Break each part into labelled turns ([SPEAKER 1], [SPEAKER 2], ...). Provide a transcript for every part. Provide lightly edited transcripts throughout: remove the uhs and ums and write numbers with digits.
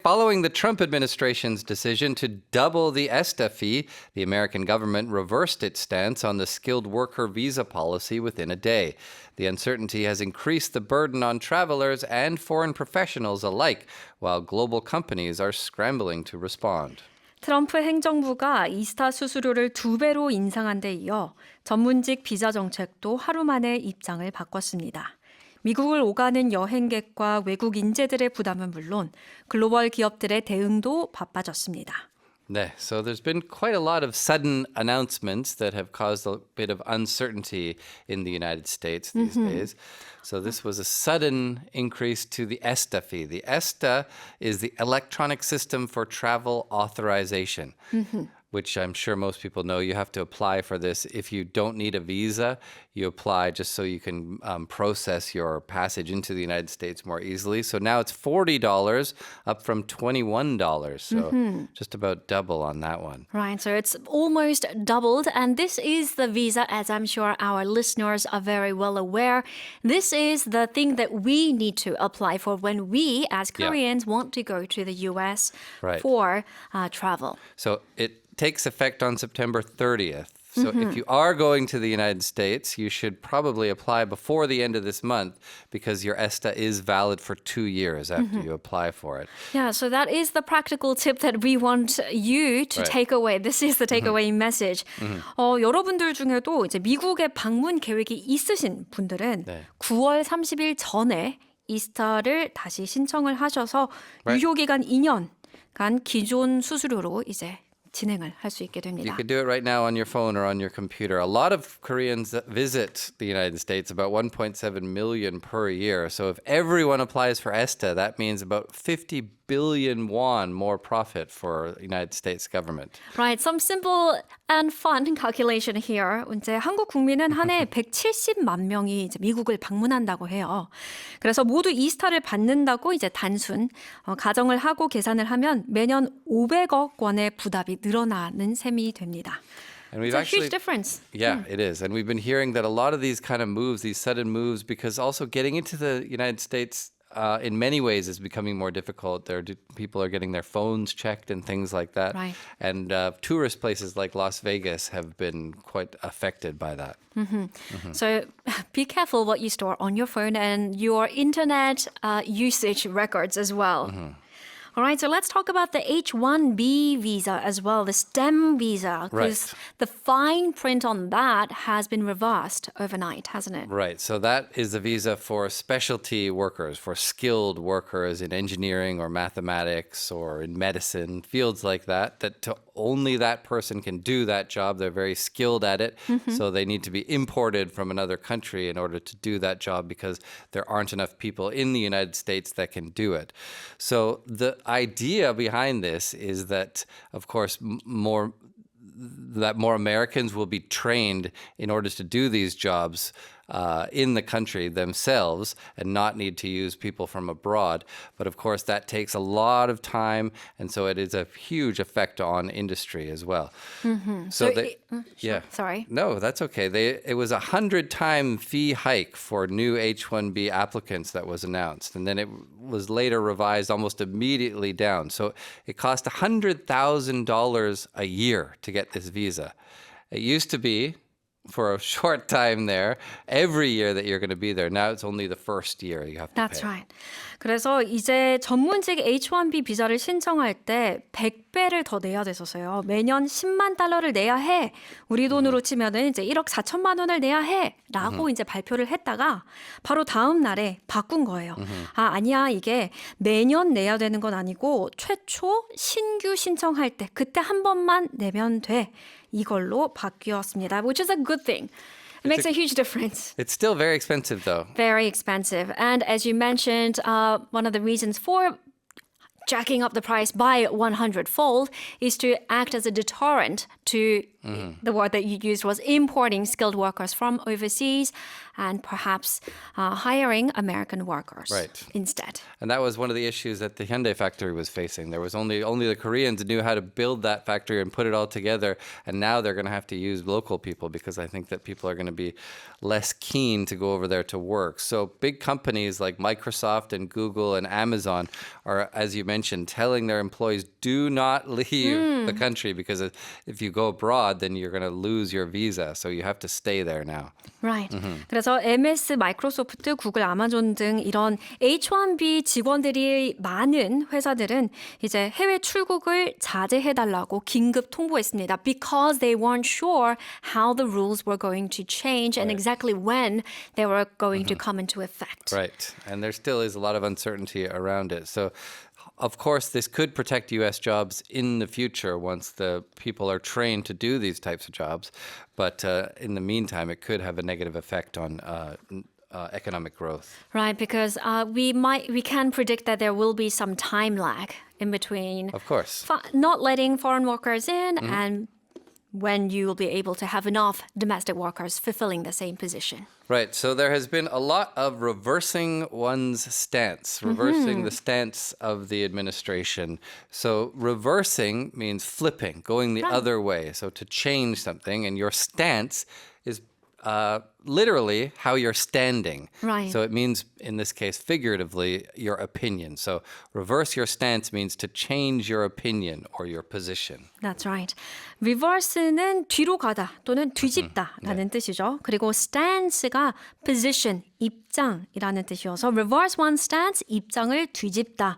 [SPEAKER 1] Following the Trump administration's decision to double the ESTA fee, the American government reversed its stance on the skilled worker visa policy within a day. The uncertainty has increased the burden on travelers and foreign professionals alike, while global companies are scrambling to respond.
[SPEAKER 2] 트럼프 행정부가 이스타 수수료를 2배로 인상한 데 이어 전문직 비자 정책도 하루 만에 입장을 바꿨습니다. 미국을 오가는 여행객과 외국 인재들의 부담은 물론 글로벌 기업들의 대응도 바빠졌습니다.
[SPEAKER 1] 네, so there's been quite a lot of sudden announcements that have caused a bit of uncertainty in the United States these days. So this was a sudden increase to the ESTA fee. The ESTA is the Electronic System for Travel Authorization, which I'm sure most people know. You have to apply for this. If you don't need a visa, you apply just so you can process your passage into the United States more easily. So now it's $40 up from $21. So just about double on that one.
[SPEAKER 2] Right, so it's almost doubled, and this is the visa, as I'm sure our listeners are very well aware. This is the thing that we need to apply for when we, as Koreans, want to go to the U.S. for travel.
[SPEAKER 1] So it takes effect on September 30th. So if you are going to the United States, you should probably apply before the end of this month because your ESTA is valid for 2 years after you apply for it.
[SPEAKER 2] Yeah, so that is the practical tip that we want you to take away. This is the takeaway message. 여러분들 중에도 이제 미국에 방문 계획이 있으신 분들은 9월 30일 전에 이스타를 다시 신청을 하셔서 유효기간 2년간 기존 수수료로 이제 진행을 할 수 있게 됩니다.
[SPEAKER 1] You could do it right now on your phone or on your computer. A lot of Koreans visit the United States, about 1.7 million per year. So if everyone applies for ESTA, that means about 50 billion won more profit for the United States government.
[SPEAKER 2] Right, some simple and fun calculation here. 이제 한국 국민은 한 해 170만 명이 이제 미국을 방문한다고 해요. 그래서 모두 이스타를 받는다고 이제 단순 가정을 하고 계산을 하면 매년 500억 원의 부담이 늘어나는 셈이 됩니다.
[SPEAKER 1] And we've
[SPEAKER 2] It's a huge difference.
[SPEAKER 1] Yeah, it is. And we've been hearing that a lot of these kind of moves, these sudden moves, because also getting into the United States in many ways is becoming more difficult. People are getting their phones checked and things like that.
[SPEAKER 2] Right.
[SPEAKER 1] And tourist places like Las Vegas have been quite affected by that.
[SPEAKER 2] So be careful what you store on your phone and your internet usage records as well. All right, so let's talk about the H-1B visa as well, the STEM visa, because the fine print on that has been reversed overnight, hasn't it?
[SPEAKER 1] Right, so that is the visa for specialty workers, for skilled workers in engineering or mathematics or in medicine, fields like that, only that person can do that job. They're very skilled at it, so they need to be imported from another country in order to do that job because there aren't enough people in the United States that can do it. So the idea behind this is that, of course, more Americans will be trained in order to do these jobs in the country themselves and not need to use people from abroad. But of course, that takes a lot of time, and so it is a huge effect on industry as well.
[SPEAKER 2] Sorry.
[SPEAKER 1] No, that's okay. It was a 100-time fee hike for new H-1B applicants that was announced, and then it was later revised almost immediately down. So it cost $100,000 a year to get this visa. It used to be for a short time there, every year that you're going to be there. Now it's only the first year you have to
[SPEAKER 2] That's
[SPEAKER 1] pay.
[SPEAKER 2] right. 그래서 이제 전문직 H-1B 비자를 신청할 때 100배를 더 내야 됐었어요. 매년 10만 달러를 내야 해. 우리 돈으로 치면은 이제 1억 4천만 원을 내야 해. 라고 이제 발표를 했다가 바로 다음 날에 바꾼 거예요. 아니야. 이게 매년 내야 되는 건 아니고 최초 신규 신청할 때 그때 한 번만 내면 돼. 이걸로 바뀌었습니다. Which is a good thing. It makes a huge difference.
[SPEAKER 1] It's still very expensive, though.
[SPEAKER 2] Very expensive. And as you mentioned, one of the reasons for jacking up the price by 100-fold is to act as a deterrent to the word that you used was importing skilled workers from overseas and perhaps hiring American workers instead.
[SPEAKER 1] And that was one of the issues that the Hyundai factory was facing. There was only the Koreans knew how to build that factory and put it all together. And now they're going to have to use local people because I think that people are going to be less keen to go over there to work. So big companies like Microsoft and Google and Amazon are, as you mentioned, mentioned, telling their employees do not leave the country because if you go abroad, then you're going to lose your visa. So you have to stay there now.
[SPEAKER 2] Right. 그래서 MS, 마이크로소프트, 구글, 아마존 등 이런 H1B 직원들이 많은 회사들은 이제 해외 출국을 자제해달라고 긴급 통보했습니다. Because they weren't sure how the rules were going to change and exactly when they were going to come into effect.
[SPEAKER 1] Right. And there still is a lot of uncertainty around it. So, of course, this could protect U.S. jobs in the future once the people are trained to do these types of jobs. But in the meantime, it could have a negative effect on economic growth.
[SPEAKER 2] Right, because we can predict that there will be some time lag in between
[SPEAKER 1] Of course.
[SPEAKER 2] Not letting foreign workers in and when you will be able to have enough domestic workers fulfilling the same position.
[SPEAKER 1] Right. So there has been a lot of reversing one's stance, reversing the stance of the administration. So reversing means flipping, going the other way. So to change something, and your stance is literally how you're standing.
[SPEAKER 2] Right.
[SPEAKER 1] So it means, in this case, figuratively, your opinion. So reverse your stance means to change your opinion or your position.
[SPEAKER 2] That's right. reverse는 뒤로 가다 또는 뒤집다라는 뜻이죠. 그리고 stance가 position, 입장이라는 뜻이어서 reverse one's stance, 입장을 뒤집다.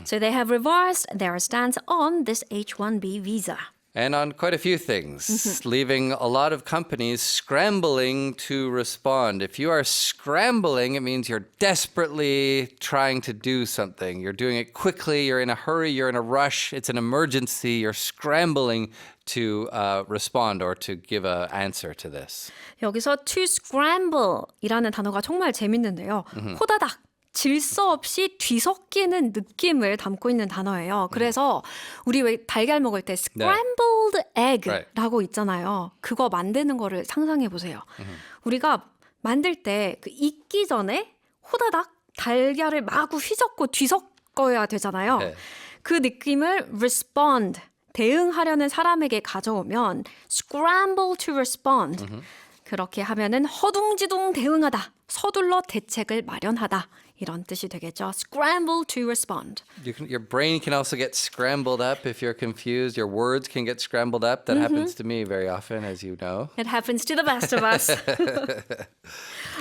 [SPEAKER 2] So they have reversed their stance on this H-1B visa.
[SPEAKER 1] And on quite a few things, leaving a lot of companies scrambling to respond. If you are scrambling, it means you're desperately trying to do something. You're doing it quickly, you're in a hurry, you're in a rush, it's an emergency, you're scrambling to respond or to give an answer to this.
[SPEAKER 2] 여기서 to scramble이라는 단어가 정말 재밌는데요. 호다닥. 질서 없이 뒤섞이는 느낌을 담고 있는 단어예요. 그래서 우리 왜 달걀 먹을 때 scrambled egg라고 있잖아요. 그거 만드는 거를 상상해 보세요. 우리가 만들 때 그 익기 전에 호다닥 달걀을 마구 휘젓고 뒤섞어야 되잖아요.
[SPEAKER 1] 네.
[SPEAKER 2] 그 느낌을 respond, 대응하려는 사람에게 가져오면 scramble to respond. 그렇게 하면은 허둥지둥 대응하다, 서둘러 대책을 마련하다. 이런 뜻이 되겠죠. Scramble to respond.
[SPEAKER 1] Your brain can also get scrambled up if you're confused. Your words can get scrambled up. That happens to me very often, as you know.
[SPEAKER 2] It happens to the best of us.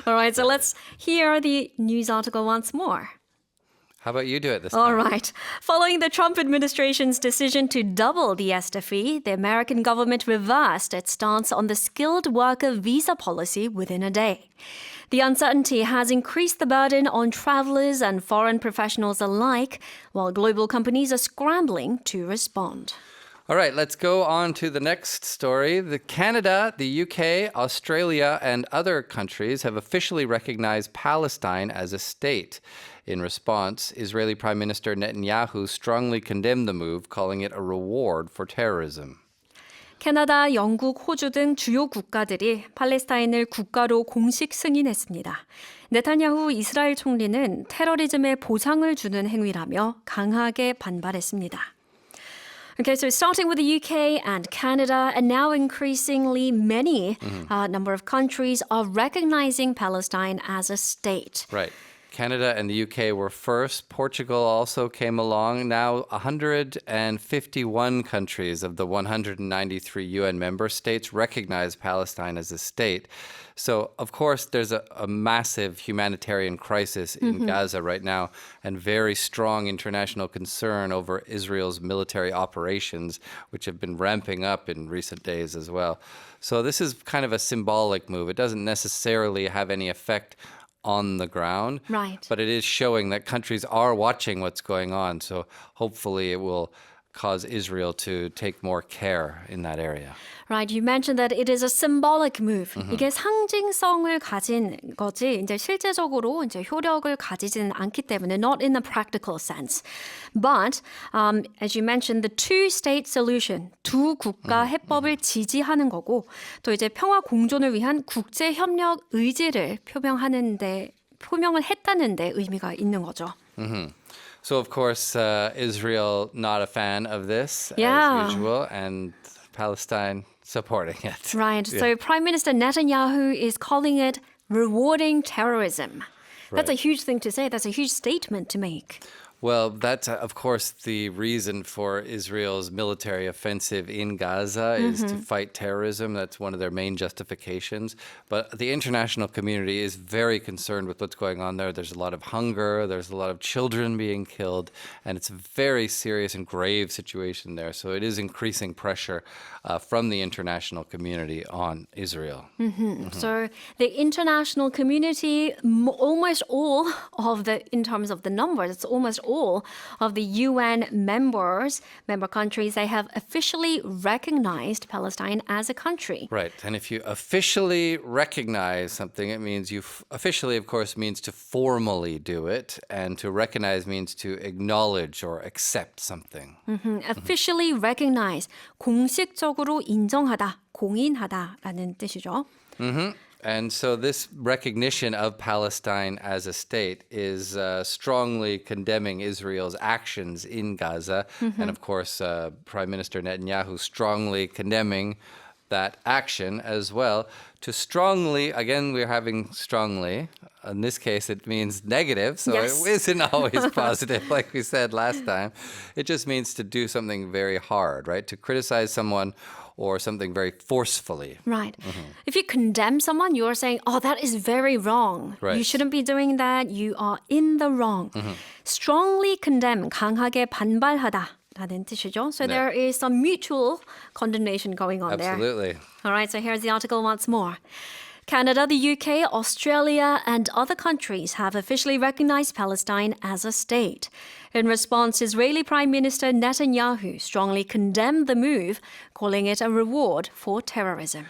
[SPEAKER 2] All right, so let's hear the news article once more.
[SPEAKER 1] How about you do it this time?
[SPEAKER 2] All right. Following the Trump administration's decision to double the ESTA fee, the American government reversed its stance on the skilled worker visa policy within a day. The uncertainty has increased the burden on travelers and foreign professionals alike, while global companies are scrambling to respond.
[SPEAKER 1] All right, let's go on to the next story. Canada, the UK, Australia, and other countries have officially recognized Palestine as a state. In response, Israeli Prime Minister Netanyahu strongly condemned the move, calling it a reward for terrorism.
[SPEAKER 2] 캐나다, 영국, 호주 등 주요 국가들이 팔레스타인을 국가로 공식 승인했습니다. 네타냐후 이스라엘 총리는 테러리즘에 보상을 주는 행위라며 강하게 반발했습니다. Okay, so starting with the UK and Canada, and now increasingly many number of countries are recognizing Palestine as a state.
[SPEAKER 1] Right. Canada and the UK were first. Portugal also came along. Now 151 countries of the 193 UN member states recognize Palestine as a state. So, of course, there's a massive humanitarian crisis in Gaza right now and very strong international concern over Israel's military operations, which have been ramping up in recent days as well. So this is kind of a symbolic move. It doesn't necessarily have any effect on the ground.
[SPEAKER 2] Right.
[SPEAKER 1] But it is showing that countries are watching what's going on. So hopefully it will cause Israel to take more care in that area.
[SPEAKER 2] Right, you mentioned that it is a symbolic move. 이게 상징성을 가진 거지, 이제 실제적으로 이제 효력을 가지지는 않기 때문에 not in a practical sense. But as you mentioned, the two-state solution, 두 국가 해법을 지지하는 거고, 또 이제 평화 공존을 위한 국제 협력 의지를 표명을 했다는 데 의미가 있는 거죠.
[SPEAKER 1] So of course, Israel not a fan of this
[SPEAKER 2] Yeah.
[SPEAKER 1] as usual, and Palestine supporting it.
[SPEAKER 2] Right. So Prime Minister Netanyahu is calling it rewarding terrorism. That's a huge thing to say. That's a huge statement to make.
[SPEAKER 1] Well, that's, of course, the reason for Israel's military offensive in Gaza is to fight terrorism. That's one of their main justifications. But the international community is very concerned with what's going on there. There's a lot of hunger, there's a lot of children being killed, and it's a very serious and grave situation there. So it is increasing pressure from the international community on Israel.
[SPEAKER 2] So the international community, almost all of in terms of the numbers, it's almost all of the UN member countries, they have officially recognized Palestine as a country.
[SPEAKER 1] Right. And if you officially recognize something, it means officially, of course, means to formally do it. And to recognize means to acknowledge or accept something.
[SPEAKER 2] Officially recognize, 공식적으로 인정하다, 공인하다라는 뜻이죠.
[SPEAKER 1] And so this recognition of Palestine as a state is strongly condemning Israel's actions in Gaza. And of course, Prime Minister Netanyahu strongly condemning that action as well. To strongly, again, we're having strongly. In this case, it means negative, so
[SPEAKER 2] Yes.
[SPEAKER 1] it isn't always positive, like we said last time. It just means to do something very hard, right? To criticize someone or something very forcefully.
[SPEAKER 2] Right. If you condemn someone, you're saying, oh, that is very wrong.
[SPEAKER 1] Right.
[SPEAKER 2] You shouldn't be doing that. You are in the wrong. Strongly condemn, 강하게 반발하다. 라는 뜻이죠. So there is some mutual condemnation going on there.
[SPEAKER 1] Absolutely.
[SPEAKER 2] All right, so here's the article once more. Canada, the UK, Australia, and other countries have officially recognized Palestine as a state. In response, Israeli Prime Minister Netanyahu strongly condemned the move, calling it a reward for terrorism.